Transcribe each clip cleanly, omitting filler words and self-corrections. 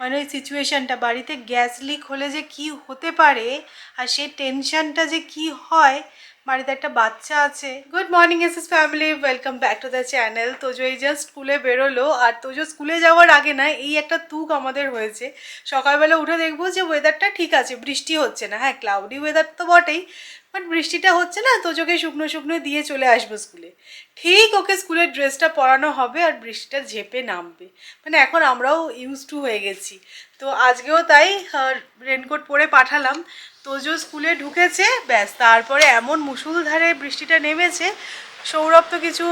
মানে ওই সিচুয়েশনটা, বাড়িতে গ্যাস লিক হলে যে কি হতে পারে আর সেই টেনশনটা যে কি হয়। বাড়িতে একটা বাচ্চা আছে। Good morning SS family, welcome back to the channel. Tojo এই জাস্ট স্কুলে বেরোলো, আর তোজো স্কুলে যাওয়ার আগে না এই একটা তুক আমাদের হয়েছে। সকালবেলা উঠে দেখবো যে ওয়েদারটা ঠিক আছে, বৃষ্টি হচ্ছে না। হ্যাঁ, ক্লাউডি ওয়েদার তো বটেই, বাট বৃষ্টিটা হচ্ছে না। তোজোকে শুকনো শুকনো দিয়ে চলে আসবো স্কুলে। ঠিক ওকে স্কুলের ড্রেসটা পরানো হবে আর বৃষ্টিটা ঝেপে নামবে। মানে এখন আমরাও ইউজ টু হয়ে গেছি। তো আজকেও তাই রেনকোট পরে পাঠালাম। তোজো স্কুলে ঢুকেছে, ব্যাস তারপরে এমন মুষলধারে বৃষ্টিটা নেমেছে। সৌরভ তো কিছু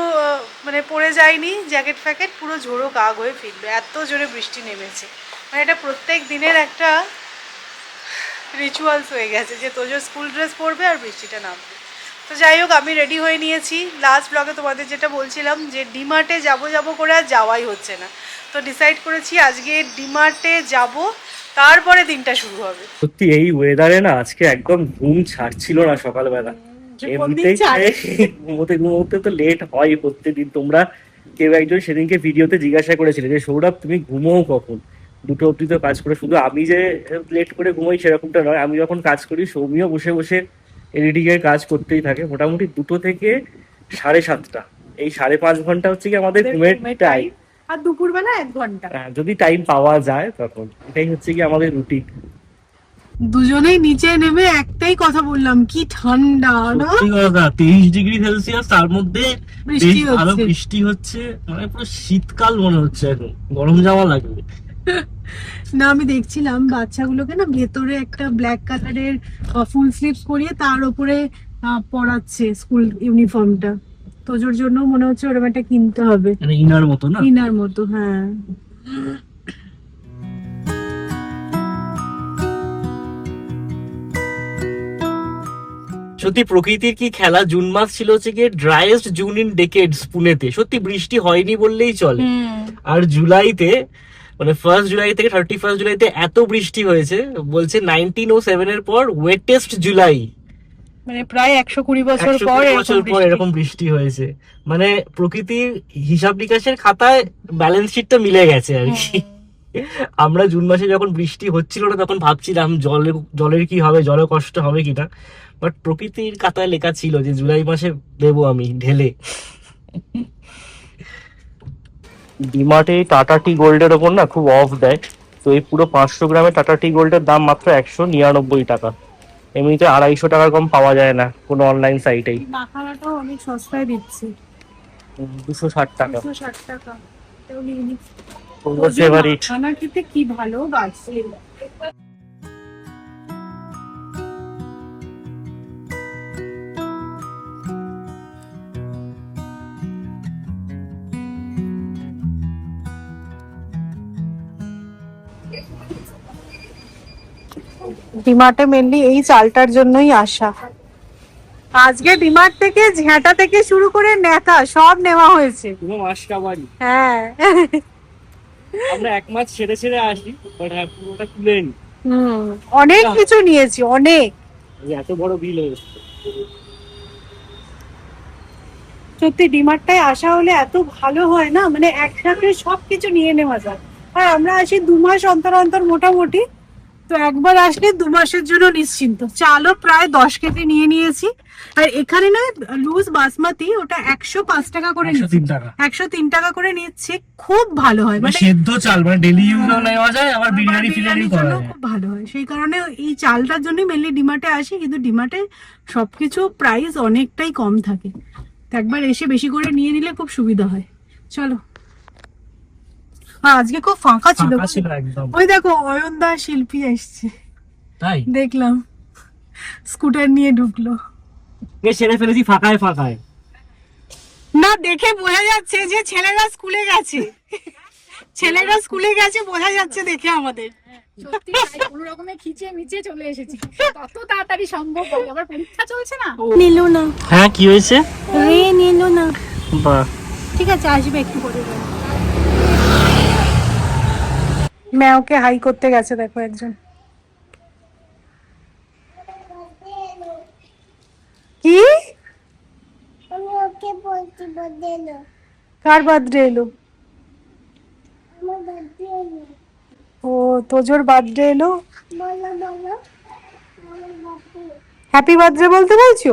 মানে পড়ে যায়নি, জ্যাকেট ফ্যাকেট, পুরো ঝোড়ো কাক হয়ে ফিরলো, এত জোরে বৃষ্টি নেমেছে। মানে এটা প্রত্যেক দিনের একটা রিচুয়ালস হয়ে গেছে যে তোজো স্কুল ড্রেস পরবে আর বৃষ্টিটা নামবে। তো যাই হোক, আমি রেডি হয়ে নিয়েছি। লাস্ট ব্লগে তোমাদের যেটা বলছিলাম যে ডিমার্টে যাবো করে আর যাওয়াই হচ্ছে না। তো ডিসাইড করেছি আজকে ডিমার্টে যাব, তারপরে দিনটা শুরু হবে। সত্যি এই ওয়েদারে না আজকে একদম ঘুম ছাড়ছিল না সকালবেলা। এমনিতেই ঘুমোতে ঘুমোতে তো লেট হয় প্রত্যেকদিন। তোমরা কেউ একজন সেদিনকে ভিডিওতে জিজ্ঞাসা করেছিলে যে সৌরভ তুমি ঘুমোও কখন, 2টো অব্দি তো কাজ করে। শুধু আমি যে লেট করে ঘুমোই সেরকমটা নয়, আমি যখন কাজ করি সৌমিও বসে বসে এডিটিং এর কাজ করতেই থাকে। মোটামুটি 2টো থেকে 7:30, এই 5.5 ঘন্টা হচ্ছে কি আমাদের ঘুমের টাইম। আর দুপুরবেলা 1 ঘন্টা যদি টাইম পাওয়া যায় তখন, এটাই হচ্ছে কি আমাদের রুটিন। দুজনেই নিচে নেমে একটাই কথা বললাম, কি ঠান্ডা না। সত্যি কথা, 23 ডিগ্রি সেলসিয়াস, তার মধ্যে বৃষ্টি আরো হচ্ছে। বৃষ্টি হচ্ছে। মানে পুরো শীতকাল মনে হচ্ছে, এখন গরম জামা লাগবে। না, আমি দেখছিলাম বাচ্চাগুলোকে না ভেতরে একটা ব্ল্যাক কালারের ফুল স্লিভস পরিয়ে তার উপরে পরাচ্ছে স্কুল ইউনিফর্মটা। তোজোর জন্য মনে হচ্ছে ওরকম একটা কিনতে হবে, মানে ইনার মতো না? ইনার মতো, হ্যাঁ। সত্যি প্রকৃতির কি খেলা। জুন মাস ছিল হচ্ছে গিয়ে ড্রাইয়েস্ট জুন ইন ডেকেডস পুনেতে। সত্যি বৃষ্টি হয়নি বললেই চলে। আর জুলাইতে, মানে 1 জুলাই থেকে 31 জুলাইতে এত বৃষ্টি হয়েছে, বলছে 1907 এর পর ওয়েটেস্ট জুলাই। মানে প্রায় 120 বছর পর এরকম বৃষ্টি হয়েছে। মানে প্রকৃতির হিসাব নিকাশের খাতায় ব্যালেন্স শিটটা মিলে গেছে আর কি। আমরা জুন মাসে যখন বৃষ্টি হচ্ছিল না তখন ভাবছিলাম জলের কি হবে, জলে কষ্ট হবে কিনা। বাট প্রকৃতির খাতায় লেখা ছিল যে জুলাই মাসে দেবো আমি ঢেলে। ডিমার্টে টাটা টি গোল্ডের ওপর না খুব অফ দেয়। তো এই পুরো 500 গ্রামের টাটা টি গোল্ডের দাম মাত্র 199 টাকা। এমনিতে 250 টাকার কম পাওয়া যায় না কোনো অনলাইন সাইটেই। মাখানাটাও অনেক সস্তায় দিচ্ছে, 260 টাকা। 260 টাকা। এটাও নিয়ে নি। তোমার ফেভারিট। মাখানা খেতে কি ভালো বাসে। ডিমার্টে মেনলি এই চালটার জন্যই আসা। আজকে ডিমার্ট থেকে ঝ্যাঁটা থেকে শুরু করে নেতা সব নেওয়া হয়েছে। পুরো মাস কাবারি। হ্যাঁ, আমরা 1 মাস ছেড়ে ছেড়ে আসি, বাট হ্যাঁ পুরোটা তুলে নি। অনেক কিছু নিয়েছি, অনেক। এত বড় বিল হয়েছে। সত্যি ডিমার্টটায় আসা হলে এত ভালো হয় না, মানে একসাথে সবকিছু নিয়ে নেওয়া যায়। আর আমরা আসি 2 মাস অন্তর অন্তর মোটামুটি। তো একবার আসলে 2 মাসের জন্য নিশ্চিন্ত। চালও প্রায় 10 কেজি নিয়ে নিয়েছি। আর এখানে না লুজ বাসমতি, ওটা 105 টাকা করে নিচ্ছে, 103 টাকা। 103 টাকা করে নিচ্ছে। খুব ভালো হয়, মানে সেদ্ধ চাল, মানে ডেলি ইউজও নেওয়া যায়, আবার বিরিয়ানি ফিরিয়ানি করা যায়। খুব ভালো হয়। সেই কারণে এই চালটার জন্যই মেনলি ডিমার্টে আসি। কিন্তু ডিমার্টে সবকিছু প্রাইস অনেকটাই কম থাকে। তো একবার এসে বেশি করে নিয়ে নিলে খুব সুবিধা হয়। চলো। আজকে খুব ফাঁকা ছিল একদম। ওই দেখো অয়নদা শিল্পী এসছে, তাই দেখলাম স্কুটার নিয়ে ঢুকলো। সেরে ফেলেছি ফাঁকায় ফাঁকায়। না, দেখে বোঝা যাচ্ছে যে ছেলেরা স্কুলে গেছে, ছেলেরা স্কুলে গেছে বোঝা যাচ্ছে দেখে আমাদের। সত্যি কোনো রকমে খিচিয়ে মিচিয়ে চলে এসেছি, তত তাড়াতাড়ি সম্ভব। আবার পরীক্ষা চলছে না। নিল না, হ্যাঁ কি হয়েছে? নিল না। বাহ, ঠিক আছে, আসবে একটু পরে। ম্যাওকে হাই করতে গেছে, দেখো একজন। কি কার বার্থডে এলো? ও ও তোজোর বার্থডে এলো, হ্যাপি বার্থডে বলতে বলছো?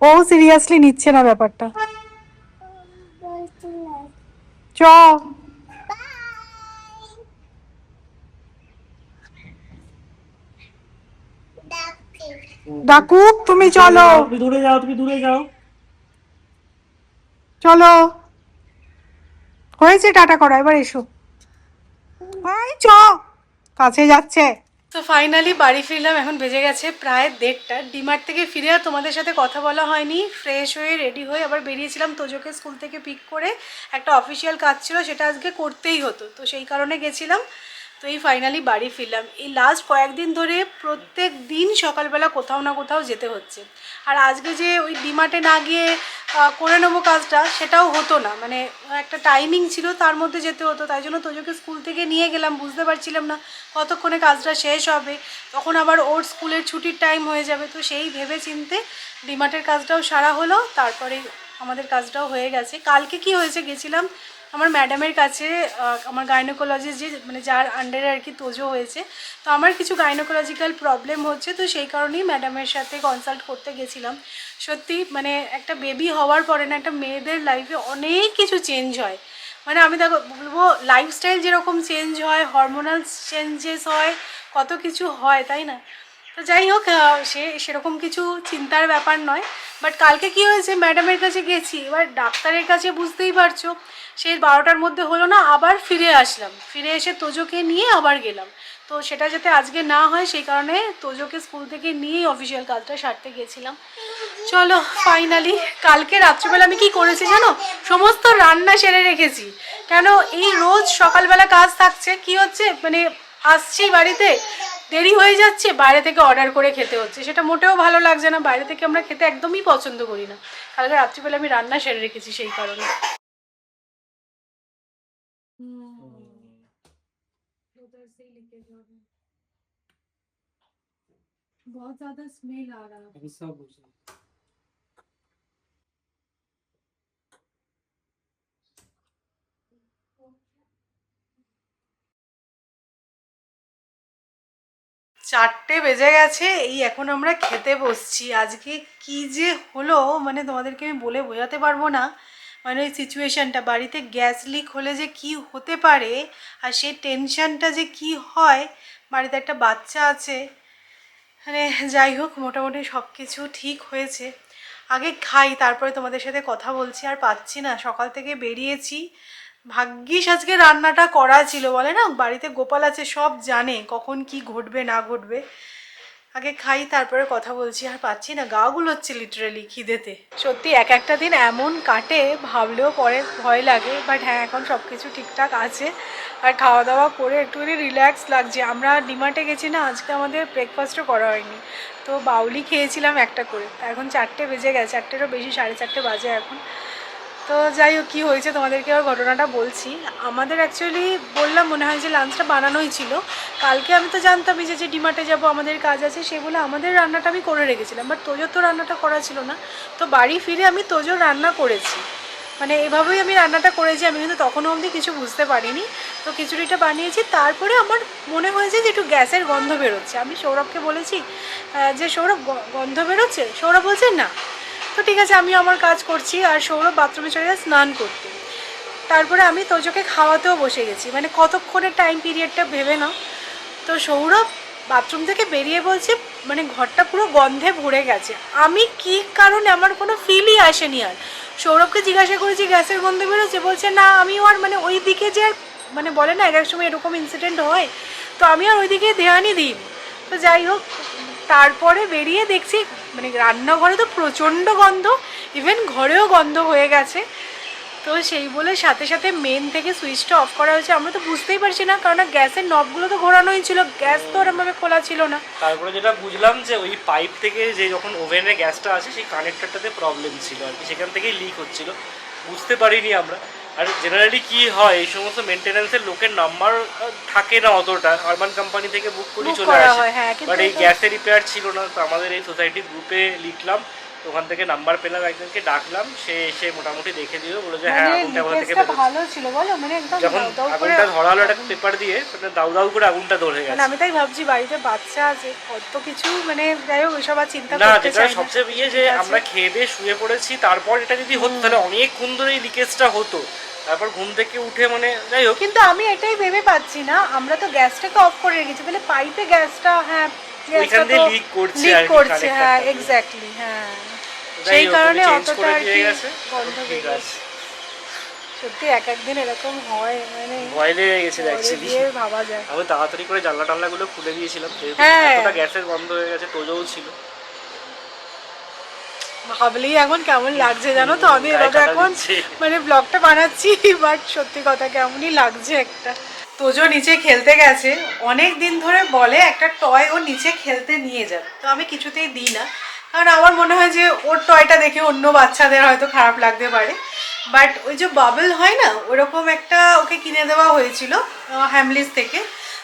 ও সিরিয়াসলি নিচ্ছে না ব্যাপারটা। চ ডাকুক, তুমি চলো তুমি দূরে যাও, তুমি দূরে যাও। চলো, হয়েছে, টাটা করো, এবার এসো। এই চ, কাছে যাচ্ছে। তো ফাইনালি বাড়ি ফিরলাম, এখন বেজে গেছে প্রায় 1:30। ডিমার্ট থেকে ফিরে আর তোমাদের সাথে কথা বলা হয়নি। ফ্রেশ হয়ে রেডি হয়ে আবার বেরিয়েছিলাম তোজোকে স্কুল থেকে পিক করে। একটা অফিসিয়াল কাজ ছিল, সেটা আজকে করতেই হতো, তো সেই কারণে গেছিলাম। তো এই ফাইনালি বাড়ি ফিরলাম। এই লাস্ট কয়েকদিন ধরে প্রত্যেক দিন সকালবেলা কোথাও না কোথাও যেতে হচ্ছে। আর আজকে যে ওই ডিমার্টে না গিয়ে করে নেবো কাজটা, সেটাও হতো না, মানে একটা টাইমিং ছিল, তার মধ্যে যেতে হতো। তাই জন্য তোজোকে স্কুল থেকে নিয়ে গেলাম, বুঝতে পারছিলাম না কতক্ষণে কাজটা শেষ হবে, তখন আবার ওর স্কুলের ছুটির টাইম হয়ে যাবে। তো সেই ভেবে চিনতে ডিমার্টের কাজটাও সারা হলো, তারপরে আমাদের কাজটাও হয়ে গেছে। কালকে কি হয়েছে, গেছিলাম আমার ম্যাডামের কাছে, আমার গাইনোকোলজিস্ট যে মানে যার আন্ডারে আর কি তোজো হয়েছে, তো আমার কিছু গাইনোকোলজিক্যাল প্রবলেম হচ্ছে, তো সেই কারণেই ম্যাডামের সাথে কনসাল্ট করতে গেছিলাম। সত্যি মানে একটা বেবি হওয়ার পরে না একটা মেয়েদের লাইফে অনেক কিছু চেঞ্জ হয়। মানে আমি দেখো বলবো, লাইফস্টাইল যেরকম চেঞ্জ হয়, হরমোনাল চেঞ্জেস হয়, কত কিছু হয়, তাই না? তো যাই হোক, সেরকম কিছু চিন্তার ব্যাপার নয়। বাট কালকে কি হয়েছে, ম্যাডামের কাছে গেছি, এবার ডাক্তারের কাছে বুঝতেই পারছো, সেই 12টার মধ্যে হলো না, আবার ফিরে আসলাম, ফিরে এসে তোজোকে নিয়ে আবার গেলাম। তো সেটা যাতে আজকে না হয় সেই কারণে তোজোকে স্কুল থেকে নিয়েই অফিসিয়াল কাজটা সারতে গেছিলাম। চলো ফাইনালি কালকে রাত্রিবেলা আমি কি করেছি জানো, সমস্ত রান্না সেরে রেখেছি। কেন, এই রোজ সকালবেলা কাজ থাকছে, কি হচ্ছে মানে আসছি বাড়িতে দেরি হয়ে যাচ্ছে, বাইরে থেকে অর্ডার করে খেতে হচ্ছে, সেটা মোটেও ভালো লাগছে না। বাইরে থেকে আমরা খেতে একদমই পছন্দ করি না। কালকে রাত্রিবেলা আমি রান্না সেরে রেখেছি সেই কারণে। बहुत ज्यादा स्मेल आ रहा है। চারটে বেজে গেছে, এই এখন আমরা খেতে বসছি। আজকে কি যে হলো মানে তোমাদেরকে আমি বলে বোঝাতে পারবো না। মানে ওই সিচুয়েশানটা, বাড়িতে গ্যাস লিক হলে যে কি হতে পারে আর সেই টেনশানটা যে কি হয়। বাড়িতে একটা বাচ্চা আছে, মানে যাই হোক মোটামুটি সব কিছু ঠিক হয়েছে। আগে খাই, তারপরে তোমাদের সাথে কথা বলছি। আর পাচ্ছি না, সকাল থেকে বেরিয়েছি, ভাগ্যিস আজকে রান্নাটা করা ছিল। বলে না বাড়িতে গোপাল আছে, সব জানে কখন কি ঘটবে না ঘটবে। আগে খাই তারপরে কথা বলছি। আর পাচ্ছি না, গা গুলোচ্ছে লিটারালি খিদেতে। সত্যি এক একটা দিন এমন কাটে ভাবলেও পরে ভয় লাগে। বাট হ্যাঁ, এখন সব কিছু ঠিকঠাক আছে। আর খাওয়া দাওয়া করে একটুখানি রিল্যাক্স লাগছে। আমরা ডিমার্টে গেছি না, আজকে আমাদের ব্রেকফাস্টও করা হয়নি, তো বাউলি খেয়েছিলাম একটা করে। এখন 4টে বেজে গেছে, 4টেরও বেশি, 4:30 বাজে এখন। তো যাই হোক, কী হয়েছে তোমাদেরকে আর ঘটনাটা বলছি। আমাদের অ্যাকচুয়ালি বললাম মনে হয় যে লাঞ্চটা বানানোই ছিল। কালকে আমি তো জানতামই যে ডিমার্টে যাব, আমাদের কাজ আছে, সেগুলো আমাদের রান্নাটা আমি করে রেখেছিলাম। বাট তোজোর তো রান্নাটা করা ছিল না, তো বাড়ি ফিরে আমি তোজোর রান্না করেছি। মানে এভাবেই আমি রান্নাটা করেছি, আমি কিন্তু তখনও অবধি কিছু বুঝতে পারিনি। তো খিচুড়িটা বানিয়েছি, তারপরে আমার মনে হয়েছে যে একটু গ্যাসের গন্ধ বেরোচ্ছে। আমি সৌরভকে বলেছি যে সৌরভ গন্ধ বেরোচ্ছে, সৌরভ বলছে না। তো ঠিক আছে, আমি আমার কাজ করছি, আর সৌরভ বাথরুমে চলে যায় স্নান করতে। তারপরে আমি তোজোকে খাওয়াতেও বসে গেছি, মানে কতক্ষণের টাইম পিরিয়ডটা ভেবে নাও। তো সৌরভ বাথরুম থেকে বেরিয়ে বলছে মানে ঘরটা পুরো গন্ধে ভরে গেছে। আমি কি কারণে, আমার কোনো ফিলই আসেনি। আর সৌরভকে জিজ্ঞাসা করেছি গ্যাসের গন্ধ বেরোচ্ছে, বলছে না। আমিও আর মানে ওই দিকে যে আর মানে বলে না এক এক সময় এরকম ইনসিডেন্ট হয়, তো আমি আর ওই দিকে ধ্যানই দিইনি। তো যাই হোক, তারপরে বেরিয়ে দেখছি মানে রান্নাঘরে তো প্রচণ্ড গন্ধ, ইভেন ঘরেও গন্ধ হয়ে গেছে। তো সেই বলে সাথে সাথে মেন থেকে সুইচটা অফ করা হয়েছে। আমরা তো বুঝতেই পারছি না, কারণ গ্যাসের নবগুলো তো ঘোরানোই ছিল, গ্যাস তো ওরমভাবে খোলা ছিল না। তারপরে যেটা বুঝলাম যে ওই পাইপ থেকে যে যখন ওভেনে গ্যাসটা আছে সেই কানেক্টরটাতে প্রবলেম ছিল আর কি, সেখান থেকেই লিক হচ্ছিল, বুঝতে পারিনি আমরা। আর জেনারেলি কি হয় এই সমস্ত মেনটেন্যান্সের লোকের নাম্বার থাকে না অতটা, আরবান কোম্পানি থেকে বুক করে Book চলে করা আসে। হয়, হ্যাঁ, কিন্তু বাট এই এটা- গ্যাসের রিপেয়ার ছিল না, তো আমাদের এই সোসাইটি গ্রুপে লিখলাম, তো ওখান থেকে নাম্বার পেলাম, একজনকে ডাকলাম, সে এসে মোটামুটি দেখে দিল, বলে যে হ্যাঁ মানে আগুনটা কোথা থেকে লিকেজটা বেরোচ্ছে। ভালো ছিল বলো, মানে একদম যখন দাউ দাউ করে আগুনটা ধরা হলো একটা পেপার দিয়ে, মানে দাউ দাউ করে আগুনটা ধরে মানে গেছে। আমি তাই ভাবছি বাড়িতে বাচ্চা আছে কত কিছু, মানে যাই হোক ওইসব আর চিন্তা না, করতে যেটা চাই না। সবচেয়ে ইয়ে যে ঠিক আছে। আমরা খেয়ে দিয়ে শুয়ে পড়েছি, তারপর এটা যদি হতো তাহলে অনেকক্ষণ ধরে এই লিকেজটা হতো, তারপর ঘুম থেকে উঠে মানে যাই হোক। কিন্তু আমি এটাই ভেবে পাচ্ছি না, আমরা তো গ্যাসটাকে অফ করে রেখেছি, তাহলে পাইপে গ্যাসটা, হ্যাঁ ওইখান দিয়ে leak করছে লিক আর কি, করছে, connector হ্যাঁ টা দিয়ে। এক্স্যাক্টলি, হ্যাঁ যাই সেই হোক, কারণে উনি change অতটা করে আর দিয়ে কি গেছে, গন্ধ ঠিক বেরিয়েছে। আছে। সত্যি এক একদিন এরকম হয়, মানে ভয় লেগে গেছে পরে অ্যাকচুয়ালি। গিয়ে ভাবা যায়। আমি তাড়াতাড়ি করে জানলা টাল্লাগুলো খুলে দিয়েছিলাম, যেহেতু হ্যাঁ। এতটা গ্যাসের গন্ধ হয়ে গেছে, তোজও ছিল। ভাবলেই এখন কেমন লাগছে জানো তো, আমি গায়ে এভাবে কাঁটা এখন দিচ্ছে। মানে ব্লগটা বানাচ্ছি, বাট সত্যি কথা কেমনই লাগছে একটা। তোজো নিচে খেলতে গেছে, অনেক দিন ধরে বলে একটা টয় ও নিচে খেলতে নিয়ে যাবে, তো আমি কিছুতেই দিই না, কারণ আমার মনে হয় যে ওর টয়টা দেখে অন্য বাচ্চাদের হয়তো খারাপ লাগতে পারে। বাট ওই যে বাবল হয় না, ওরকম একটা ওকে কিনে দেওয়া হয়েছিল হ্যামলিস থেকে,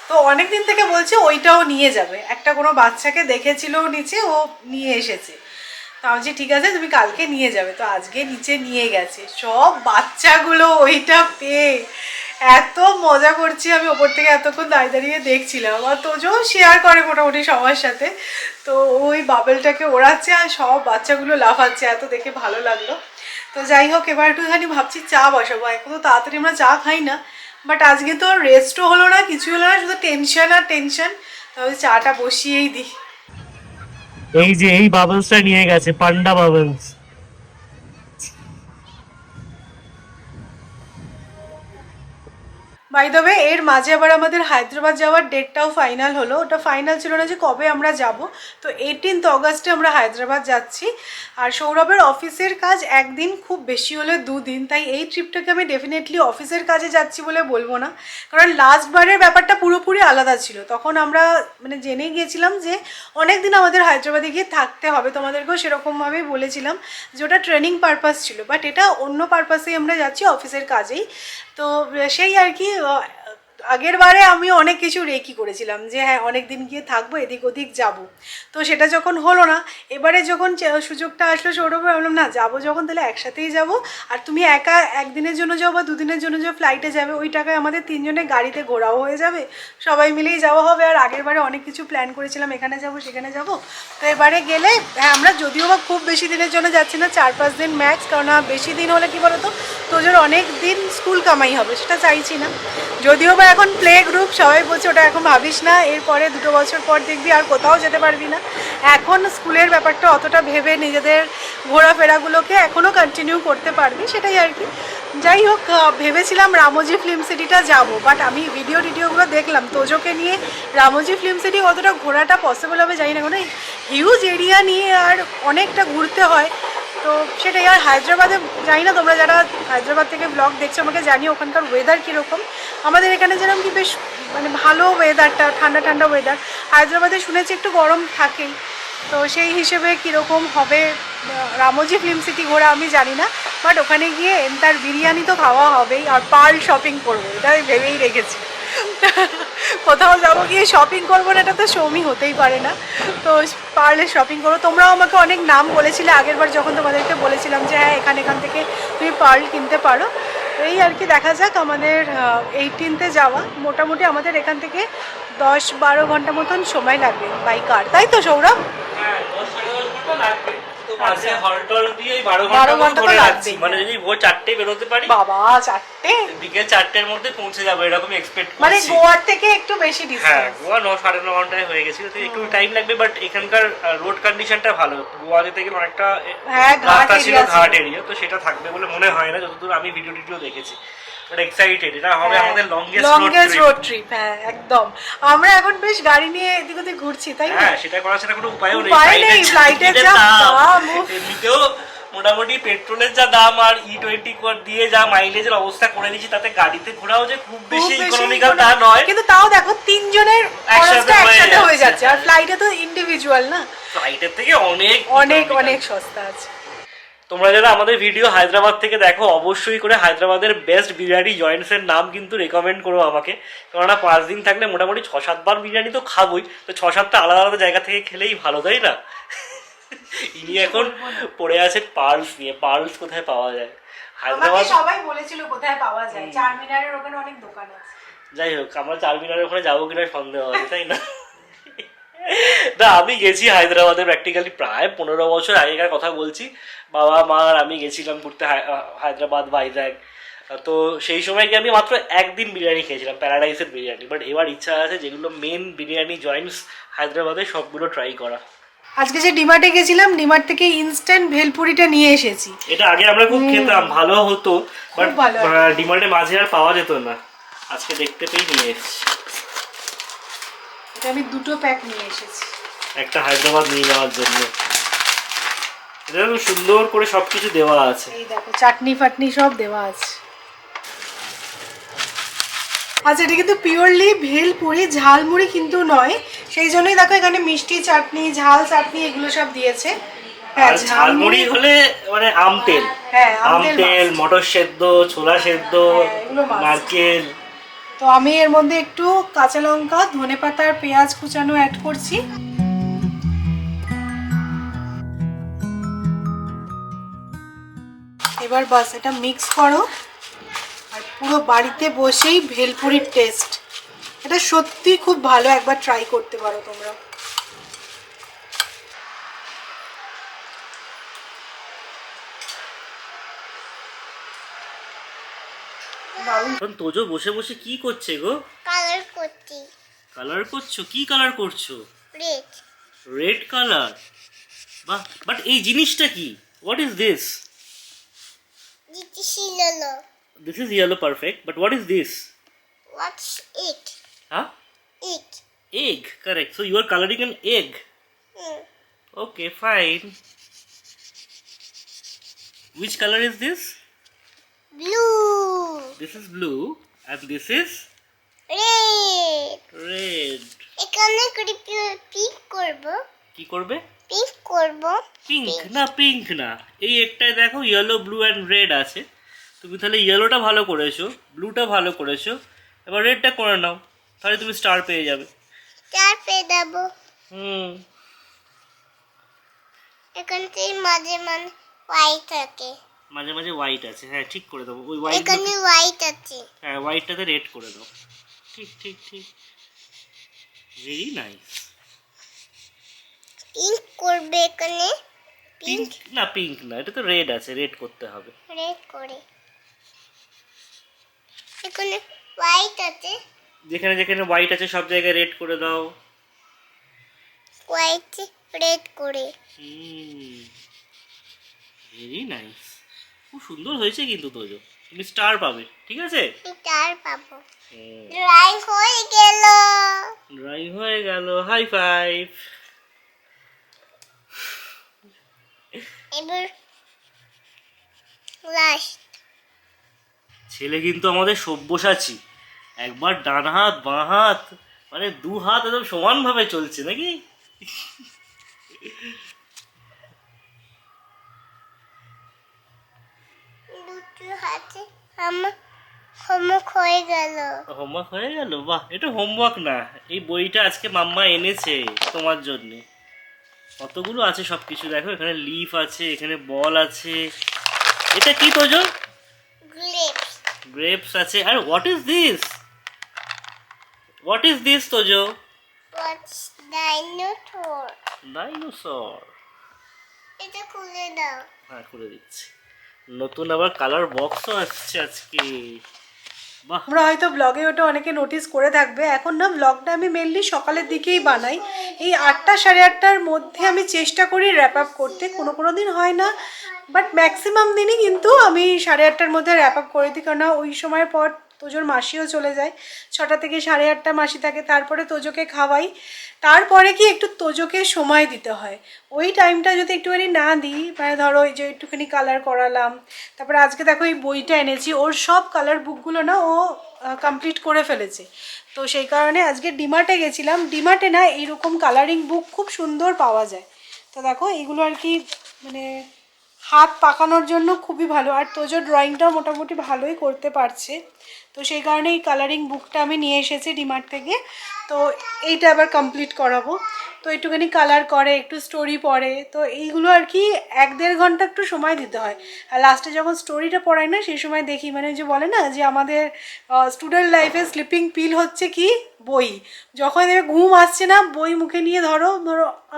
তো অনেক দিন থেকে বলছে ওইটাও নিয়ে যাবে, একটা কোনো বাচ্চাকে দেখেছিল নিচে, ও নিয়ে এসেছে, তো আমি বলছি ঠিক আছে তুমি কালকে নিয়ে যাবে, তো আজকে নিচে নিয়ে গেছে। সব বাচ্চাগুলো ওইটা পেয়ে এত মজা করছি, আমি ওপর থেকে এতক্ষণ দাঁড়িয়ে দাঁড়িয়ে দেখছিলাম, আর তোজও শেয়ার করে মোটামুটি সবার সাথে, তো ওই বাবেলটাকে ওড়াচ্ছে আর সব বাচ্চাগুলো লাফাচ্ছে, এত দেখে ভালো লাগলো। তো যাই হোক, এবার একটুখানি ভাবছি চা বসাবো, এখন তো তাড়াতাড়ি আমরা চা খাই না, বাট আজকে তো রেস্টও হলো না, কিছু হলো না, শুধু টেনশন আর টেনশন, তাহলে চাটা বসিয়েই দিই। এই যে এই বাবলসটা নিয়ে গেছে, পান্ডা বাবলস। বাই দ্য ওয়ে, এর মাঝে আবার আমাদের হায়দ্রাবাদ যাওয়ার ডেটটাও ফাইনাল হলো, ওটা ফাইনাল ছিল না যে কবে আমরা যাব, তো 18 অগাস্টে আমরা হায়দ্রাবাদ যাচ্ছি। আর সৌরভের অফিসের কাজ একদিন, খুব বেশি হলে 2 দিন, তাই এই ট্রিপটাকে আমি ডেফিনেটলি অফিসের কাজে যাচ্ছি বলে বলবো না, কারণ লাস্টবারের ব্যাপারটা পুরোপুরি আলাদা ছিল, তখন আমরা মানে জেনে গিয়েছিলাম যে অনেক দিন আমাদের হায়দ্রাবাদে গিয়ে থাকতে হবে, তোমাদেরকেও সেরকমভাবেই বলেছিলাম যে ওটা ট্রেনিং পারপাস ছিল, বাট এটা অন্য পারপাসেই আমরা যাচ্ছি, অফিসের কাজেই। তো সেই আর কি, আগের বারে আমি অনেক কিছু রেকি করেছিলাম যে হ্যাঁ অনেক দিন গিয়ে থাকবো, এদিক ওদিক যাব, তো সেটা যখন হলো না, এবারে যখন সুযোগটা আসলো সৌরভে, বললাম না যাবো যখন তাহলে একসাথেই যাব, আর তুমি একা একদিনের জন্য যাও বা 2 দিনের জন্য যাও ফ্লাইটে যাবে, ওই টাকায় আমাদের 3 জনের গাড়িতে ঘোরাও হয়ে যাবে, সবাই মিলেই যাওয়া হবে। আর আগের বারে অনেক কিছু প্ল্যান করেছিলাম, এখানে যাব সেখানে যাব, তো এবারে গেলে হ্যাঁ আমরা যদিও বা খুব বেশি দিনের জন্য যাচ্ছি না, 4-5 দিন ম্যাক্স, কারণ বেশি দিন হলে কি বলতো তোজোর অনেক দিন স্কুল কামাই হবে, সেটা চাইছি না। যদিও বা এখন প্লে গ্রুপ, সবাই বলছে ওটা এখন ভাবিস না, এরপরে 2 বছর পর দেখবি আর কোথাও যেতে পারবি না, এখন স্কুলের ব্যাপারটা অতটা ভেবে নিজেদের ঘোরাফেরাগুলোকে এখনও কন্টিনিউ করতে পারবি, সেটাই আর কি। যাই হোক, ভেবেছিলাম রামোজি ফিল্ম সিটিটা যাব, বাট আমি ভিডিওগুলো দেখলাম, তোজোকে নিয়ে রামোজি ফিল্ম সিটি অতটা ঘোরাটা পসিবল হবে জানি না, কারণ হিউজ এরিয়া নিয়ে আর অনেকটা ঘুরতে হয়, তো সেটাই। আর হায়দ্রাবাদে জানি না, তোমরা যারা হায়দ্রাবাদ থেকে ব্লগ দেখছো আমাকে জানিও ওখানকার ওয়েদার কীরকম। আমাদের এখানে যেরকম কি বেশ মানে ভালো ওয়েদারটা, ঠান্ডা ঠান্ডা ওয়েদার, হায়দ্রাবাদে শুনেছি একটু গরম থাকেই, তো সেই হিসেবে কীরকম হবে রামোজি ফিল্ম সিটি ঘোরা আমি জানি না, বাট ওখানে গিয়ে তার বিরিয়ানি তো খাওয়া হবেই, আর পার্ল শপিং করবো, এটা আমি ভেবেই রেখেছি। কোথাও যাবো গিয়ে শপিং করবো না, এটা তো সৌমি হতেই পারে না, তো পার্লে শপিং করবো। তোমরাও আমাকে অনেক নাম বলেছিলে আগের বার যখন তোমাদেরকে বলেছিলাম যে হ্যাঁ এখান থেকে তুমি পার্ল কিনতে পারো, এই আর কি। দেখা যাক, আমাদের 18-তে যাওয়া, মোটামুটি আমাদের এখান থেকে 10-12 ঘন্টা মতন সময় লাগবে বাই কার, তাই তো সৌরভ? হ্যাঁ, 10-10.5 ঘন্টা লাগবে। তো মাঝে আচ্ছা। হলটল দিয়ে 12 12 ঘন্টা ঘন্টা তো ধরে লাগবেই। রাখছি, মানে যদি ভোর 4টে বেরোতে পারি, বাবা 4টে, বিকেল 4টের মধ্যে পৌঁছে যাবো এরকম এক্সপেক্ট মানে করছি। গোয়ার থেকে একটু বেশি হ্যাঁ, ডিস্টেন্স। গোয়া 9-9.5 ঘন্টায় হয়ে গেছিল, তো একটু টাইম লাগবে, বাট এখানকার রোড কন্ডিশনটা ভালো, গোয়া যেতে গেলে অনেকটা হ্যাঁ, ঘাট রাস্তা ছিল, area ছিল। ঘাট এরিয়া, তো সেটা থাকবে বলে মনে হয় না, যতদূর আমি ভিডিও দেখেছি। বাট এক্সাইটেড, এটা হবে আমাদের লংগেস্ট রোড ট্রিপ, হ্যাঁ একদম। আমরা এখন বেশ গাড়ি নিয়ে এদিক ওদিক ঘুরছি, তাই না? হ্যাঁ, সেটা করা ছাড়া কোনো উপায়ও নেই। উপায় নেই, ফ্লাইটের যা দাম, উফ। এমনিতেও মোটামুটি পেট্রোলের যা দাম আর E20 দিয়ে যা মাইলেজের অবস্থা করে দিয়েছি, তাতে গাড়িতে ঘোরাও যে খুব বেশি ইকোনমিক্যাল তা নয়, কিন্তু তাও দেখো 3 জনের খরচটা হয়ে একসাথে হয়ে যাচ্ছে। যাচ্ছে, আর ফ্লাইটে তো ইন্ডিভিজুয়াল না, ফ্লাইটের থেকে অনেক অনেক economical। অনেক সস্তা আছে। তোমরা যারা আমাদের ভিডিও হায়দ্রাবাদ থেকে দেখো অবশ্যই করে হায়দ্রাবাদের বেস্ট বিরিয়ানি জয়েন্টসের নাম কিন্তু রেকমেন্ড করো আমাকে, কেননা 5 দিন থাকলে মোটামুটি 6-7 বার বিরিয়ানি তো খাবোই, তো 6-7টা আলাদা আলাদা জায়গা থেকে খেলেই ভালো, তাই না? ইনি এখন পড়ে আছে পার্লস নিয়ে, পার্লস কোথায় পাওয়া যায় আমাকে হায়দ্রাবাদ। সবাই বলেছিল কোথায় পাওয়া যায়, চারমিনারের ওখানে অনেক দোকান আছে। যাই হোক, আমরা চারমিনারের ওখানে যাবো কিনা সন্দেহ আছে, তাই না? না, আমি গেছি হায়দ্রাবাদে প্র্যাকটিক্যালি প্রায় 15 বছর আগেকার কথা বলছি। বাবা মা আর আমি গেছিলাম ঘুরতে হায়দ্রাবাদ, ভাইজ্যাগ। তো সেই সময় গিয়ে আমি মাত্র একদিন বিরিয়ানি খেয়েছিলাম, প্যারাডাইসের বিরিয়ানি। বাট এবার ইচ্ছা আছে যেগুলো মেন বিরিয়ানি জয়েন্টস হায়দ্রাবাদে সবগুলো ট্রাই করা। আজকে যে ডিমার্টে গেছিলাম, ডিমার্ট থেকে ইনস্ট্যান্ট ভেলপুরিটা নিয়ে এসেছি। এটা আগে আমরা খুব খেতাম, ভালো হতো, বাট ভালো। ডিমার্টে মাঝে আর পাওয়া যেত না। আজকে দেখতে পেয়ে নিয়ে এসেছি। এটা আমি 2টো প্যাক নিয়ে এসেছি, একটা হায়দ্রাবাদ নিয়ে যাওয়ার জন্য। এটা খুব সুন্দর করে সবকিছু দেওয়া আছে। এই দেখো চাটনি ফাটনি সব দেওয়া আছে। আচ্ছা, এটা কিন্তু পিওরলি ভেলপুরি, ঝালমুড়ি কিন্তু নয়, সেই জন্যই দেখো এখানে মিষ্টি চাটনি, ঝাল চাটনি এগুলো সব দিয়েছে। হ্যাঁ, আর ঝালমুড়ি হলে মানে আম তেল, হ্যাঁ, আম তেল, মটর সেদ্ধ, ছোলা সেদ্ধ, এগুলো must। নারকেল। তো আমি এর মধ্যে একটু কাঁচা লঙ্কা, ধনেপাতা আর পেঁয়াজ কুচানো অ্যাড করছি। এবার বাস এটা মিক্স করো, আর পুরো বাড়িতে বসেই ভেলপুরির টেস্ট। এটা সত্যি খুব ভালো, একবার ট্রাই করতে পারো তোমরা। এখন তোজো বসে বসে কি করছে গো? কালার করছি। কালার করছো? কি কালার করছো? রেড। Red colour? বাহ, বাট এই জিনিসটা কি? What is this? দিতে ছিল। This is yellow, perfect, but what is this? What's it? হ্যাঁ, it. egg, correct. So you are coloring an egg. Okay, fine. Which color is this? Blue. This is blue and this is red. red. এখানে করে pink করব। কি করবে? Pink করব। Pink না, pink না, এই একটাই দেখো ইয়েলো, ব্লু অ্যান্ড রেড আছে। তুমি তাহলে ইয়েলোটা ভালো করেছো, ব্লুটা ভালো করেছো, এবার রেডটা করে নাও, তাহলে তুমি স্টার পেয়ে যাবে। চার পেয়ে দেবো। এখানে মাঝে মাঝে হোয়াইট আছে। মাঝে মাঝে হোয়াইট আছে, হ্যাঁ ঠিক করে দেবো। ওই হোয়াইট, এখানে হোয়াইট আছে। হ্যাঁ হোয়াইটটাতে রেড করে দাও। ঠিক ঠিক ঠিক, ভেরি নাইস। পিঙ্ক করবে এখানে। পিঙ্ক না, পিঙ্ক না, এটা তো রেড আছে, রেড করতে হবে। রেড করে। এখানে হোয়াইট আছে। যেখানে যেখানে হোয়াইট আছে সব জায়গায় রেড করে দাও। হোয়াইট রেড করে। ভেরি নাইস, খুব সুন্দর হয়েছে কিন্তু তোজো, তুমি স্টার পাবে, ঠিক আছে? চার পাবো। ড্রাই হয়ে গেল। ড্রাই হয়ে গেল, হাই ফাইভ। এবার লাস্ট। ছেলে কিন্তু আমাদের সব্যসাচী, একবার ডান হাত বাঁ হাত মানে 2 হাত একদম সমানভাবে চলছে নাকি? দুটো হাতে আমার হোমওয়ার্ক হয়ে গেল। হোমওয়ার্ক হয়ে গেল? বাহ, এটা হোমওয়ার্ক না, এই বইটা আজকে মাম্মা এনেছে তোমার জন্যে। কতগুলো আছে সব কিছু দেখো, এখানে লিফ আছে, এখানে বল আছে। এটা কি তোজো? গ্রেপস। গ্রেপস আছে। আর what is this? What is this Tojo? What's dinosaur? Dinosaur. এটা খুলে দাও। হ্যাঁ, করে দিচ্ছি। নতুন আবার কালার বক্সও আসছে আজকে, বাহ। তোমরা হয়তো ব্লগে ওটা অনেকে নোটিস করে থাকবে, এখন না ব্লগটা আমি মেনলি সকালের দিকেই বানাই। এই 8টা সাড়ে 8টার মধ্যে আমি চেষ্টা করি র্যাপ আপ করতে, কোনো কোনো দিন হয় না, বাট ম্যাক্সিমাম দিনই কিন্তু আমি 8:30টার মধ্যে র্যাপ আপ করে দিই, কারণ ওই সময়ের পর তোজোর মাসিও চলে যায়। 6টা থেকে 8:30 মাসি থাকে, তারপরে তোজোকে খাওয়াই, তারপরে কি একটু তোজোকে সময় দিতে হয়। ওই টাইমটা যদি একটুখানি না দিই, মানে ধরো ওই যে একটুখানি কালার করালাম, তারপরে আজকে দেখো এই বইটা এনেছি, ওর সব কালার বুকগুলো না ও কমপ্লিট করে ফেলেছে। তো সেই কারণে আজকে ডিমার্টে গেছিলাম, ডিমার্টে না এইরকম কালারিং বুক খুব সুন্দর পাওয়া যায়। তো দেখো এইগুলো আর কি মানে হাত পাকানোর জন্য খুবই ভালো। আর তোজো ড্রয়িংটাও মোটামুটি ভালোই করতে পারছে, তো সেই কারণে এই কালারিং বুকটা আমি নিয়ে এসেছি ডিমার্ট থেকে। তো এইটা আবার কমপ্লিট করাবো। তো একটুখানি কালার করে, একটু স্টোরি পড়ে, তো এইগুলো আর কি 1-1.5 ঘন্টা একটু সময় দিতে হয়। আর লাস্টে যখন স্টোরিটা পড়ায় না, সেই সময় দেখি মানে যে বলে না যে আমাদের স্টুডেন্ট লাইফে স্লিপিং পিল হচ্ছে কি বই। যখন দেখবে ঘুম আসছে না, বই মুখে নিয়ে ধরো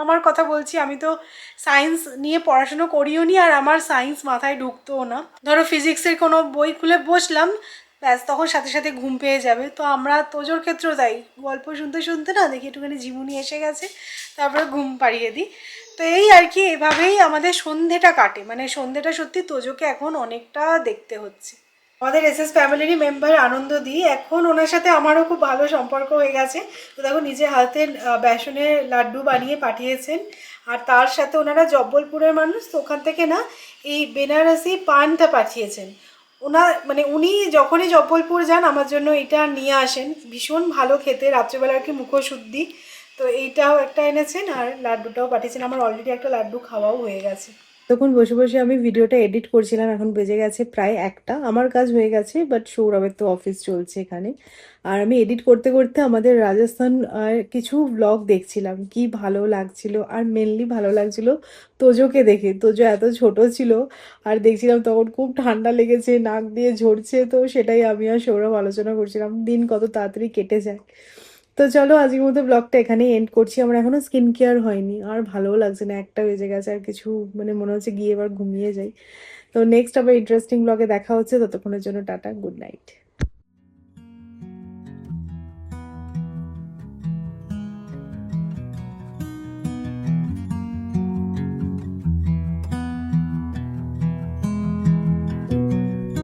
আমার কথা বলছি, আমি তো সায়েন্স নিয়ে পড়াশুনো করিও নি, আর আমার সায়েন্স মাথায় ঢুকতোও না। ধরো ফিজিক্সের কোনো বই খুলে বসলাম, ব্যাস তখন সাথে সাথে ঘুম পেয়ে যাবে। তো আমরা তোজোর ক্ষেত্রেও তাই, গল্প শুনতে শুনতে না দেখি একটুখানি ঝিমুনি এসে গেছে, তারপরে ঘুম পাড়িয়ে দিই। তো এই আর কি, এভাবেই আমাদের সন্ধেটা কাটে। মানে সন্ধেটা সত্যি তোজোকে এখন অনেকটা দেখতে হচ্ছে। আমাদের এসএস ফ্যামিলিরই মেম্বার আনন্দ দি, এখন ওনার সাথে আমারও খুব ভালো সম্পর্ক হয়ে গেছে। তো দেখো নিজের হাতের বেসনের লাড্ডু বানিয়ে পাঠিয়েছেন। আর তার সাথে ওনারা জব্বলপুরের মানুষ, তো ওখান থেকে না এই বেনারসি পানটা পাঠিয়েছেন। মানে উনি যখনই জব্বলপুর যান আমার জন্য এটা নিয়ে আসেন, ভীষণ ভালো খেতে, রাত্রেবেলা আর কি মুখশুদ্ধি। তো এইটাও একটা এনেছেন, আর লাড্ডুটাও পাঠিয়েছেন। আমার অলরেডি একটা লাড্ডু খাওয়াও হয়ে গেছে। তখন বসে বসে আমি ভিডিওটা এডিট করছিলাম, এখন বেজে গেছে প্রায় 1টা। আমার কাজ হয়ে গেছে, বাট সৌরভের তো অফিস চলছে এখানে। আর আমি এডিট করতে করতে আমাদের রাজস্থান কিছু ব্লগ দেখছিলাম, কি ভালো লাগছিল। আর মেনলি ভালো লাগছিল তোজোকে দেখে। তোজো এত ছোট ছিল, আর দেখছিলাম তখন খুব ঠান্ডা লেগেছে, নাক দিয়ে ঝরছে। তো সেটাই আমি আর সৌরভ আলোচনা করছিলাম, দিন কত তাড়াতাড়ি কেটে যায়। তো চলো আজকের মতো ব্লগটা এখানেই এন্ড করছি। আমার এখনো স্কিন কেয়ার হয়নি, আর ভালোও লাগছে না, 1টা বেজে গেছে। আর কিছু মানে মনে হচ্ছে গিয়ে এবার ঘুমিয়ে যাই। তো নেক্সট আবার ইন্টারেস্টিং ব্লগে দেখা হচ্ছে, ততক্ষণের জন্য টাটা, গুড নাইট।